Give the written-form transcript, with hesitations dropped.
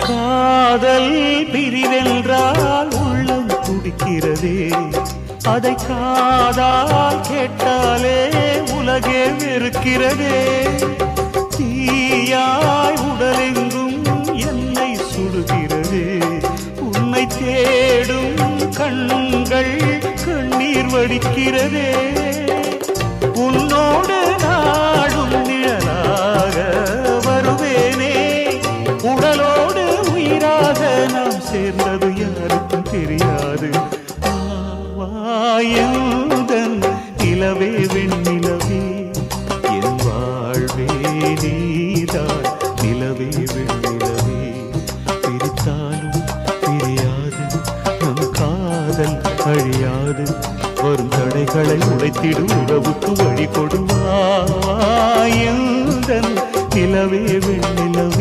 காதல் பிரிவென்றால் உள்ளம் துடிக்கிறதே, அதை காதால் கேட்டாலே உலகே வெறுக்கிறதே. தீயாய் உடலெங்கும் என்னை சுடுகிறதே, உன்னை தேடும் கண்கள் கண்ணீர் வடிக்கிறதே. உன்னோடு நாடும் நிழலாக வருவேனே, உடலோடு உயிராக நாம் சேர்ந்தது யாருக்கும் தெரியாது. வாயந்தன் நிலவே வெண்ணிலவே, என் வாழ்வே நீதான் நிலவே வெண்ணிலவே. பிரித்தாலும் பிரியாது நம் காதல் அழியாது, வரும் தடைகளை உடைத்திடும் உறவுக்கு வழி கொடுவாயந்தன் நிலவே வெண்ணிலவே.